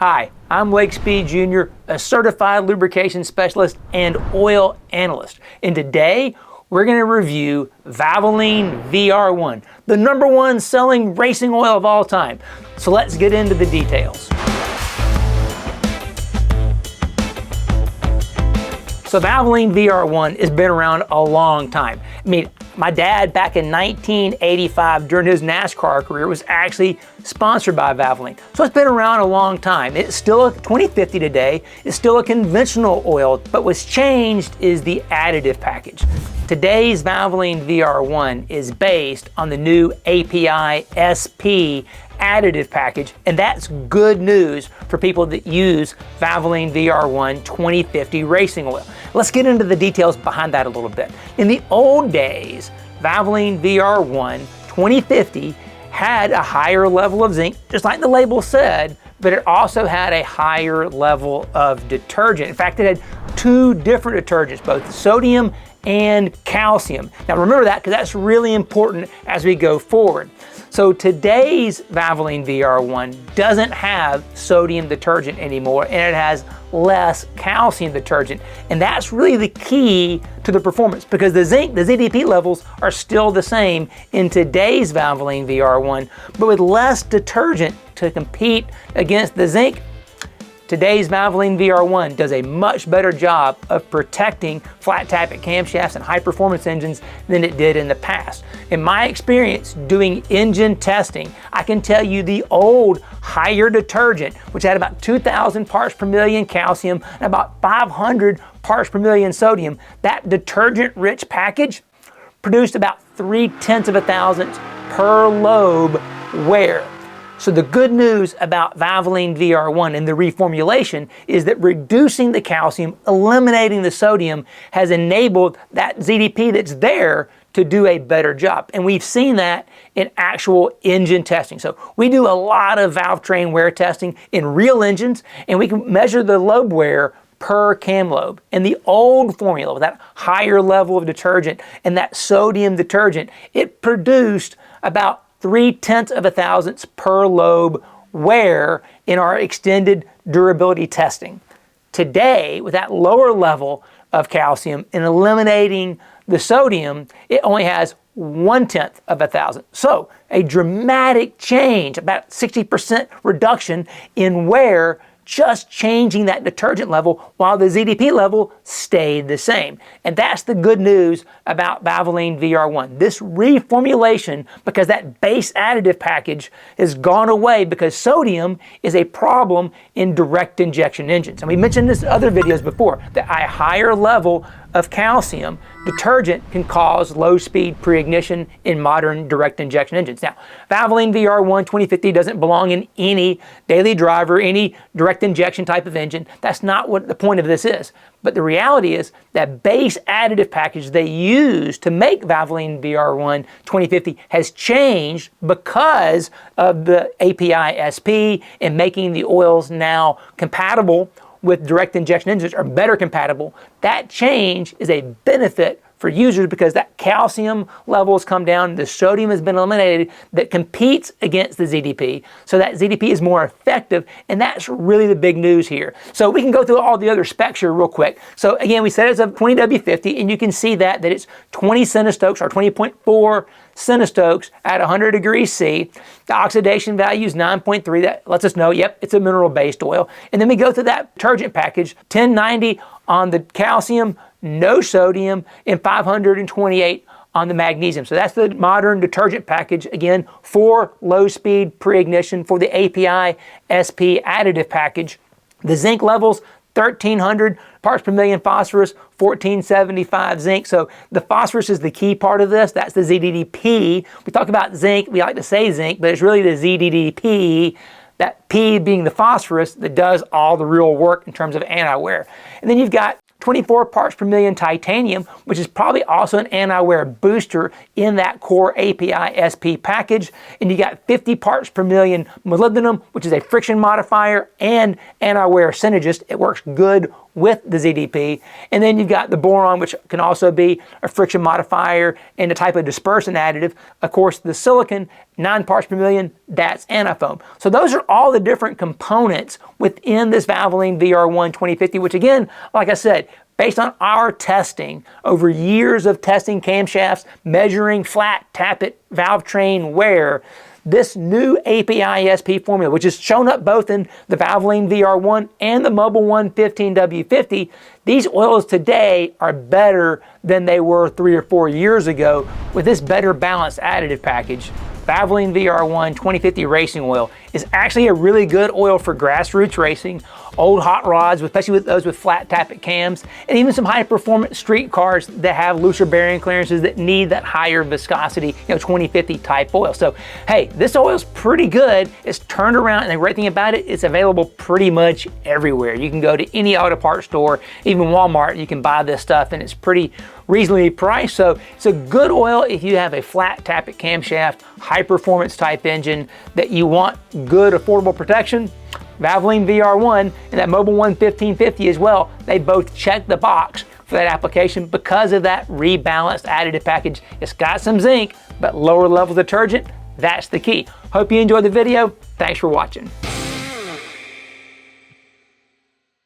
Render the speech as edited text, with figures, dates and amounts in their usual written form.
Hi, I'm LSPI Jr., a certified lubrication specialist and oil analyst. And today, we're going to review Valvoline VR1, the #1 selling racing oil of all time. So let's get into the details. So Valvoline VR1 has been around a long time. I mean, my dad back in 1985 during his NASCAR career was actually sponsored by Valvoline. So it's been around a long time. It's still a 2050 today. It's still a conventional oil, but what's changed is the additive package. Today's Valvoline VR1 is based on the new API SP additive package, and that's good news for people that use Valvoline VR1 2050 racing oil. Let's get into the details behind that a little bit. In the old days, Valvoline VR1 2050 had a higher level of zinc, just like the label said, but it also had a higher level of detergent. In fact, it had two different detergents, both sodium and calcium. Now remember that, because that's really important as we go forward. So today's Valvoline VR1 doesn't have sodium detergent anymore, and it has less calcium detergent. And that's really the key to the performance, because the zinc, the ZDP levels are still the same in today's Valvoline VR1, but with less detergent to compete against the zinc. Today's Valvoline VR1 does a much better job of protecting flat tappet camshafts and high performance engines than it did in the past. In my experience doing engine testing, I can tell you the old higher detergent, which had about 2,000 parts per million calcium and about 500 parts per million sodium, that detergent rich package produced about 0.3 of a thousandth per lobe wear. So the good news about Valvoline VR1 and the reformulation is that reducing the calcium, eliminating the sodium, has enabled that ZDP that's there to do a better job. And we've seen that in actual engine testing. So we do a lot of valve train wear testing in real engines, and we can measure the lobe wear per cam lobe. And the old formula with that higher level of detergent and that sodium detergent, it produced about 0.3 of a thousandths per lobe wear in our extended durability testing. Today, with that lower level of calcium and eliminating the sodium, it only has 0.1 of a thousandth. So a dramatic change, about 60% reduction in wear, just changing that detergent level while the ZDP level stayed the same. And that's the good news about Valvoline VR1. This reformulation, because that base additive package has gone away because sodium is a problem in direct injection engines. And we mentioned this in other videos before, that a higher level of calcium detergent can cause low-speed pre-ignition in modern direct injection engines. Now, Valvoline VR1 2050 doesn't belong in any daily driver, any direct injection type of engine. That's not what the point of this is. But the reality is that base additive package they use to make Valvoline VR1 2050 has changed because of the API SP and making the oils now compatible with direct injection engines, are better compatible. That change is a benefit for users because that calcium level has come down, the sodium has been eliminated, that competes against the ZDP. So that ZDP is more effective, and that's really the big news here. So we can go through all the other specs here real quick. So again, we said it's a 20W50, and you can see that it's 20 centistokes, or 20.4 centistokes at 100 degrees C. The oxidation value is 9.3. That lets us know, yep, it's a mineral-based oil. And then we go through that detergent package, 1090 on the calcium, no sodium, and 528 on the magnesium. So that's the modern detergent package, again, for low-speed pre-ignition for the API SP additive package. The zinc levels, 1,300 parts per million phosphorus, 1,475 zinc. So the phosphorus is the key part of this. That's the ZDDP. We talk about zinc, we like to say zinc, but it's really the ZDDP, that P being the phosphorus, that does all the real work in terms of anti-wear. And then you've got 24 parts per million titanium, which is probably also an anti-wear booster in that core API SP package. And you got 50 parts per million molybdenum, which is a friction modifier and anti-wear synergist. It works good with the ZDP. And then you've got the boron, which can also be a friction modifier and a type of dispersant additive. Of course, the silicon, 9 parts per million, that's anafoam. So those are all the different components within this Valvoline VR1 2050, which again, like I said, based on our testing, over years of testing camshafts, measuring flat, tappet, valve train wear, this new API-SP formula, which is shown up both in the Valvoline VR1 and the Mobil 1 15W50, these oils today are better than they were 3 or 4 years ago with this better balanced additive package. Valvoline VR1 2050 racing oil is actually a really good oil for grassroots racing, old hot rods, especially with those with flat tappet cams, and even some high performance street cars that have looser bearing clearances that need that higher viscosity, 2050 type oil. So hey, this oil is pretty good. It's turned around, and the great thing about it, it's available pretty much everywhere. You can go to any auto parts store, even Walmart, you can buy this stuff, and it's pretty reasonably priced. So it's a good oil if you have a flat tappet camshaft, high performance type engine that you want good affordable protection. Valvoline VR1 and that Mobil 1 1550 as well, they both check the box for that application because of that rebalanced additive package. It's got some zinc, but lower level detergent, that's the key. Hope you enjoyed the video. Thanks for watching.